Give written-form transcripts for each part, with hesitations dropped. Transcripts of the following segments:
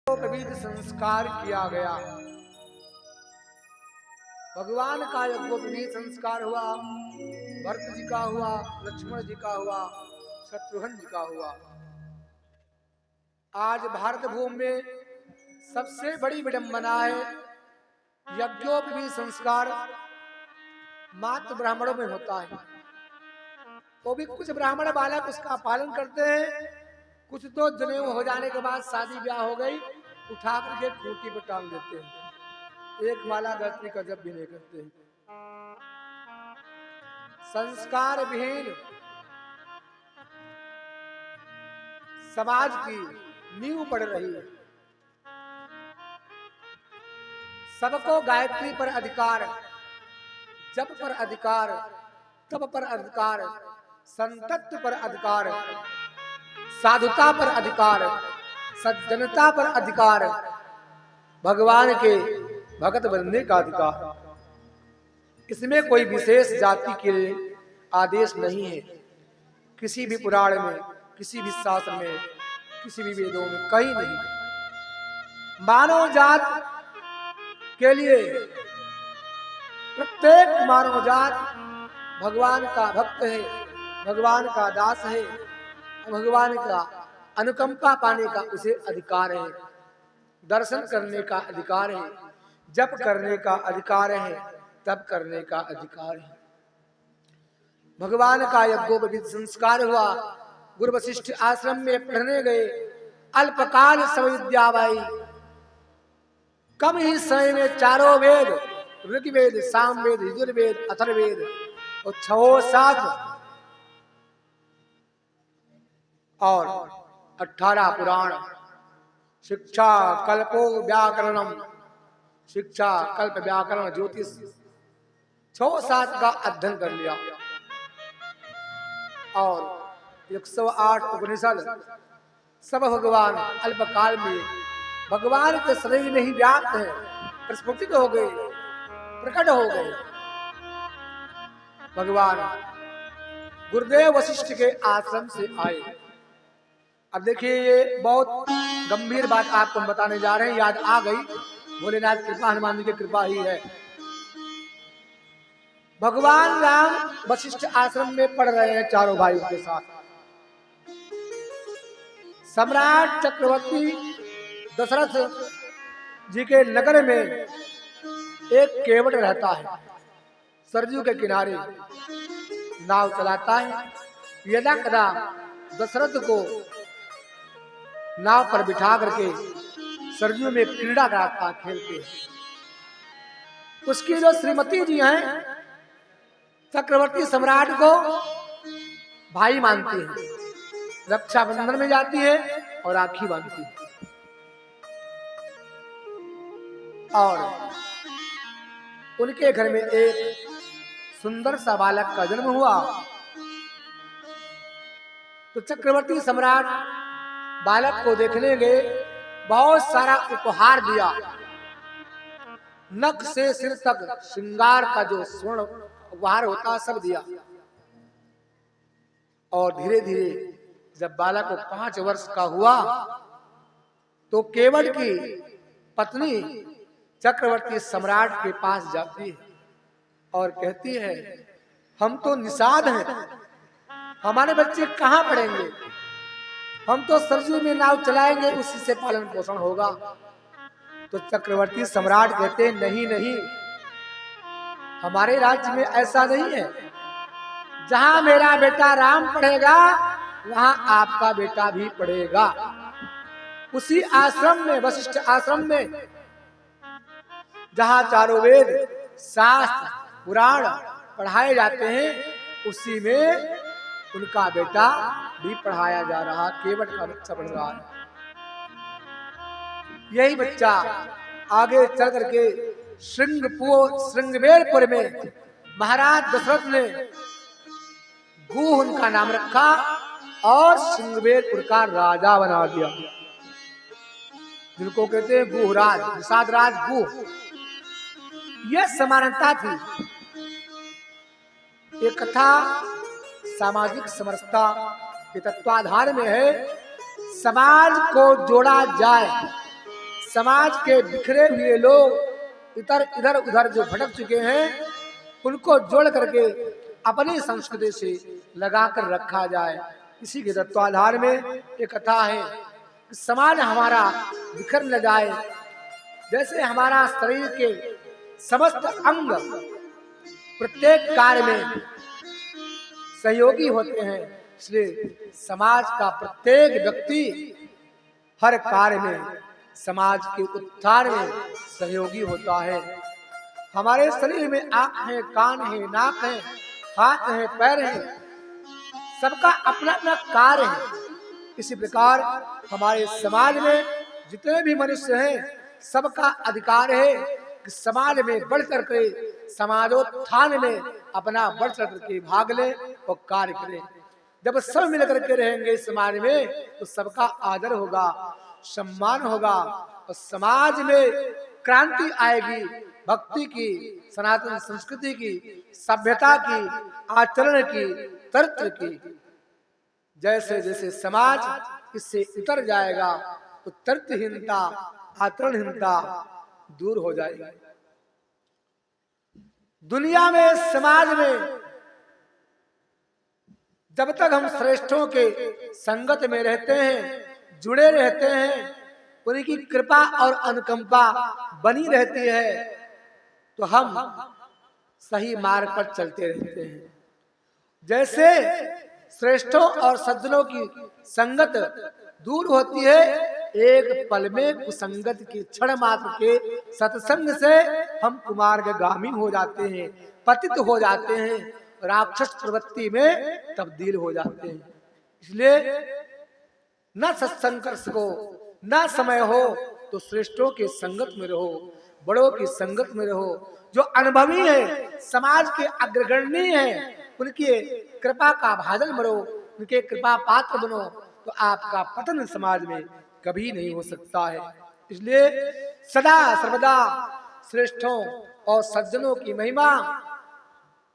विविध संस्कार किया गया। भगवान का यज्ञोपवीत संस्कार हुआ, भरत जी का हुआ, लक्ष्मण जी का हुआ, शत्रुघ्न जी का हुआ। आज भारत भूमि में सबसे बड़ी विडंबना है, यज्ञोपवीत संस्कार मात्र ब्राह्मणों में होता है। तो भी कुछ ब्राह्मण बालक उसका पालन करते हैं, कुछ तो जनेऊ हो जाने के बाद शादी ब्याह हो गई, उठा करके खूंटी पर टांग देते हैं, एक माला गायत्री का जप भी नहीं करते हैं। संस्कार विहीन समाज की नींव पड़ रही है। सबको गायत्री पर अधिकार, जप पर अधिकार, तप पर अधिकार, संतत्व पर अधिकार, साधुता पर अधिकार, सज्जनता पर अधिकार, भगवान के भगत बनने का अधिकार। इसमें कोई विशेष जाति के लिए आदेश नहीं है। किसी भी पुराण में, किसी भी शास्त्र में, किसी भी वेदों में कहीं नहीं। मानव जात के लिए प्रत्येक मानव जात भगवान का भक्त है, भगवान का दास है, भगवान का अनुकंपा पाने का उसे अधिकार है, दर्शन करने का अधिकार है, जप करने का अधिकार है, तप करने का अधिकार है। भगवान का यज्ञोपवीत संस्कार हुआ, गुरु वशिष्ठ आश्रम में पढ़ने गए, अल्पकाल सब विद्या पाई। कम ही समय में चारों वेद, ऋग्वेद, सामवेद, यजुर्वेद, अथर्ववेद और 6 और 18 पुराण, शिक्षा कल्पो व्याकरणम, शिक्षा कल्प व्याकरण ज्योतिष 6-7 का अध्ययन कर लिया और 108 उपनिषद सब भगवान अल्पकाल में भगवान के शरीर में ही व्याप्त है, प्रस्फुटित हो गए, प्रकट हो गए। भगवान गुरुदेव वशिष्ठ के आश्रम से आए। अब देखिए, ये बहुत गंभीर बात आपको हम बताने जा रहे हैं, याद आ गई, भोलेनाथ कृपा, हनुमान जी की कृपा ही है। भगवान राम वशिष्ठ आश्रम में पढ़ रहे हैं चारों भाइयों के साथ। सम्राट चक्रवर्ती दशरथ जी के नगर में एक केवट रहता है, सरजू के किनारे नाव चलाता है। यदा कदा दशरथ को नाव पर बिठा करके सरजू में क्रीड़ा कराता, खेलते। उसकी जो श्रीमती जी हैं, चक्रवर्ती सम्राट को भाई मानती हैं, रक्षाबंधन में जाती है और राखी बांधती है। और उनके घर में एक सुंदर सा बालक का जन्म हुआ। तो चक्रवर्ती सम्राट बालक को देखने गए, बहुत सारा उपहार दिया, नख से सिर तक श्रृंगार का जो स्वर्ण उपहार होता सब दिया। और धीरे धीरे जब बालक को 5 वर्ष का हुआ तो केवट की पत्नी चक्रवर्ती सम्राट के पास जाती है और कहती है, हम तो निषाद हैं, हमारे बच्चे कहाँ पढ़ेंगे, हम तो सरजू में नाव चलाएंगे, उसी से पालन पोषण होगा। तो चक्रवर्ती सम्राट कहते, नहीं नहीं, हमारे राज्य में ऐसा नहीं है, जहां मेरा बेटा राम पढ़ेगा वहां आपका बेटा भी पढ़ेगा। उसी आश्रम में, वशिष्ठ आश्रम में, जहां चारों वेद, शास्त्र, पुराण पढ़ाए जाते हैं, उसी में उनका बेटा भी पढ़ाया जा रहा, केवट का बच्चा पढ़ रहा है। यही बच्चा आगे चल करके श्रृंगवेरपुर में महाराज दशरथ ने गुह उनका नाम रखा और श्रृंगवेरपुर का राजा बना दिया, जिनको कहते हैं गुहराज, निषाद राज गुह। यह समानता थी। ये कथा सामाजिक समरसता के तत्वाधार में है। समाज को जोड़ा जाए, समाज के बिखरे हुए लोग इधर इधर उधर जो भटक चुके हैं उनको जोड़ करके अपनी संस्कृति से लगाकर रखा जाए। इसी के तत्वाधार में एक कथा है कि समाज हमारा बिखर न जाए। जैसे हमारा शरीर के समस्त अंग प्रत्येक कार्य में सहयोगी होते हैं, इसलिए समाज का प्रत्येक व्यक्ति हर कार्य में समाज के उत्थान में सहयोगी होता है। हमारे शरीर में आंख है, कान है, नाक है, हाथ है, पैर है, सबका अपना अपना कार्य है। इसी प्रकार हमारे समाज में जितने भी मनुष्य हैं सबका अधिकार है कि समाज में बढ़ करके समाजोत्थान में अपना बढ़ चढ़ के भाग ले और कार्य करें। जब सब मिलकर के रहेंगे समाज में तो सबका आदर होगा, सम्मान होगा और समाज में क्रांति आएगी, भक्ति की, सनातन संस्कृति की, सभ्यता की, आचरण की, तर्क की। जैसे जैसे समाज इससे उतर जाएगा तो तर्कहीनता, आचरणहीनता दूर हो जाएगी। दुनिया में, समाज में जब तक हम श्रेष्ठों के संगत में रहते हैं, जुड़े रहते हैं, उनकी कृपा और अनुकंपा बनी रहती है तो हम सही मार्ग पर चलते रहते हैं। जैसे श्रेष्ठों और सज्जनों की संगत दूर होती है, एक पल में कुसंगत के क्षण मात्र के सत्संग से हम कुमार्गगामी हो जाते हैं, पतित हो जाते हैं, राक्षस प्रवृत्ति में तब्दील हो जाते हैं। इसलिए न सत्संग को न समय हो तो श्रेष्ठों के संगत में रहो, बड़ों की संगत में रहो, जो अनुभवी है, समाज के अग्रगण्य हैं, उनके कृपा का भाजन बनो, उनके कृपा पात्र बनो, तो आपका पतन समाज में कभी नहीं हो सकता है। इसलिए सदा सर्वदा श्रेष्ठों और सज्जनों की महिमा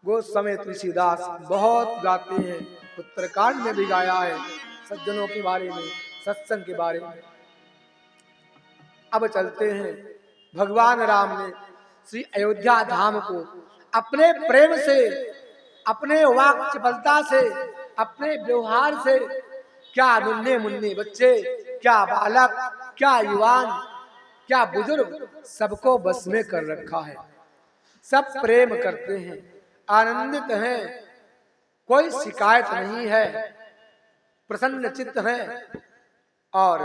गोस्वामी तुलसीदास बहुत गाते हैं। उत्तरकांड में भी गाया है सज्जनों के बारे में, सत्संग के बारे में। अब चलते हैं, भगवान राम ने श्री अयोध्या धाम को अपने प्रेम से, अपने वाक चपलता से, अपने व्यवहार से, क्या नन्हे मुन्ने बच्चे, क्या बालक, क्या युवान, क्या बुजुर्ग, सबको बस में कर रखा है। सब प्रेम करते हैं, आनंदित हैं, कोई शिकायत नहीं है, प्रसन्न चित्त हैं। और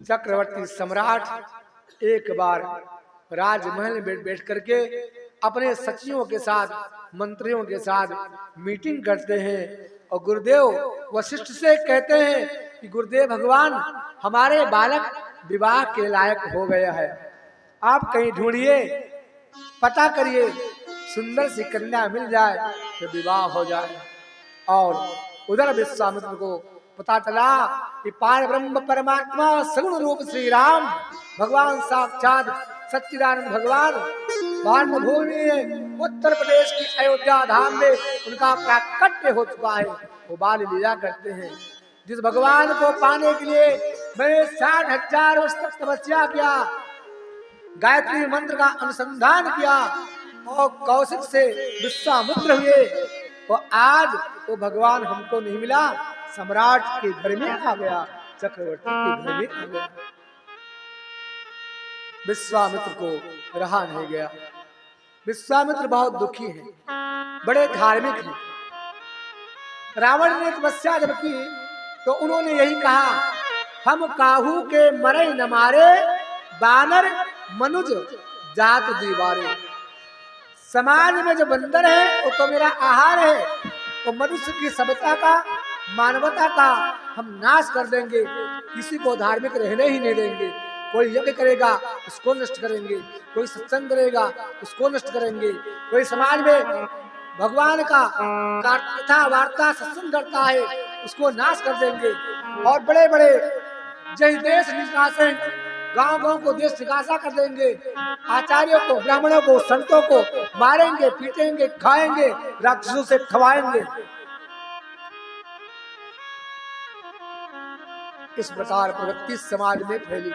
चक्रवर्ती सम्राट एक बार राजमहल में बैठ करके अपने सचिवों के साथ, मंत्रियों के साथ मीटिंग करते हैं और गुरुदेव वशिष्ठ से कहते हैं कि गुरुदेव भगवान, हमारे बालक विवाह के लायक हो गया है, आप कहीं ढूंढिए, पता करिए, सुंदर सी कन्या मिल जाए तो विवाह हो जाए। और उधर विश्वामित्र को पता चला कि पार ब्रह्म परमात्मा सगुण रूप श्री राम भगवान साक्षात सच्चिदानंद भगवान भानु भूमि उत्तर प्रदेश की अयोध्या धाम में उनका प्राकट्य हो चुका है। वो बाल लीला करते हैं। जिस भगवान को पाने के लिए मैंने 60,000 वर्ष तक तपस्या किया, गायत्री मंत्र का अनुसंधान किया और कौशिक से विश्वामित्र हुए, और आज वो भगवान हमको नहीं मिला, सम्राट के घर में आ गया, चक्रवर्ती के घर में आ गया। विश्वामित्र को रहा नहीं गया। विश्वामित्र बहुत दुखी हैं, बड़े धार्मिक हैं। रावण ने तपस्या जब की तो उन्होंने यही कहा, हम काहू के मरे न मारे, बानर मनुज जात दीवारे। समाज में जो बंदर है वो तो मेरा आहार है, वो मनुष्य की सभ्यता का, मानवता का हम नाश कर देंगे, किसी को धार्मिक रहने ही नहीं देंगे। कोई यज्ञ करेगा उसको नष्ट करेंगे, कोई सत्संग करेगा उसको नष्ट करेंगे, कोई समाज में भगवान का कथा वार्ता सत्संग करता है उसको नाश कर देंगे। और बड़े बड़े जय देश निकासे, गांव गांव को देश निकासा कर देंगे। आचार्यों को, ब्राह्मणों को, संतों को मारेंगे, पीटेंगे, खाएंगे, राक्षसों से खवाएंगे। इस प्रकार प्रवृत्ति समाज में फैली।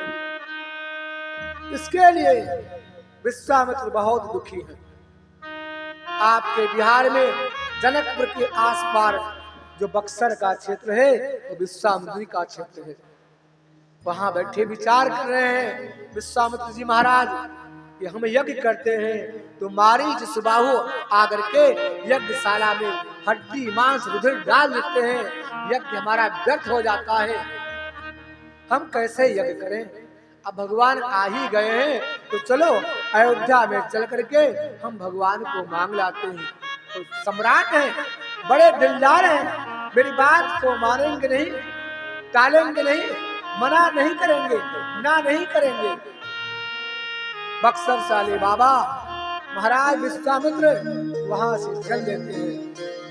इसके लिए विश्वामित्र बहुत दुखी है। आपके बिहार में जनकपुर के आसपास जो बक्सर का क्षेत्र है वो विश्वामित्री का क्षेत्र है। वहां बैठे विचार कर रहे हैं विश्वामित्र जी महाराज कि हम यज्ञ करते हैं तो मारीच सुबाहु आकर के यज्ञशाला में हड्डी मांस रुधिर डाल देते हैं, यज्ञ हमारा व्यर्थ हो जाता है, हम कैसे यज्ञ करें। अब भगवान आ ही गए हैं तो चलो अयोध्या में चल करके हम भगवान को मांग लाते हैं। तो सम्राट हैं, बड़े दिलदार हैं, मेरी बात को मानेंगे नहीं, टालेंगे नहीं, मना नहीं करेंगे, ना नहीं करेंगे। बक्सर साले बाबा महाराज विश्वामित्र वहां से चल देते हैं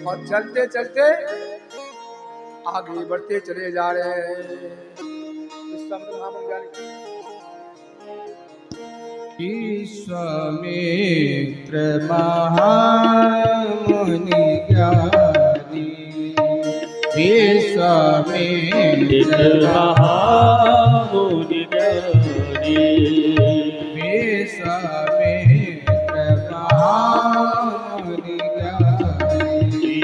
और चलते चलते आगे बढ़ते चले जा रहे हैं। विश्वामित्र वहां बन जाने विश्वामित्र महामुनि ज्ञानी, विश्वामित्र महामुनि ज्ञानी, विश्वामित्र महामुनि ज्ञानी,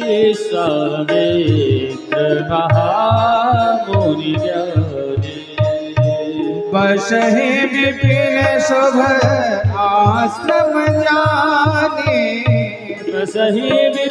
विश्वामित्र महामुनि ज्ञानी। बसहि विपिन शुभ आश्रम जाने, बसहि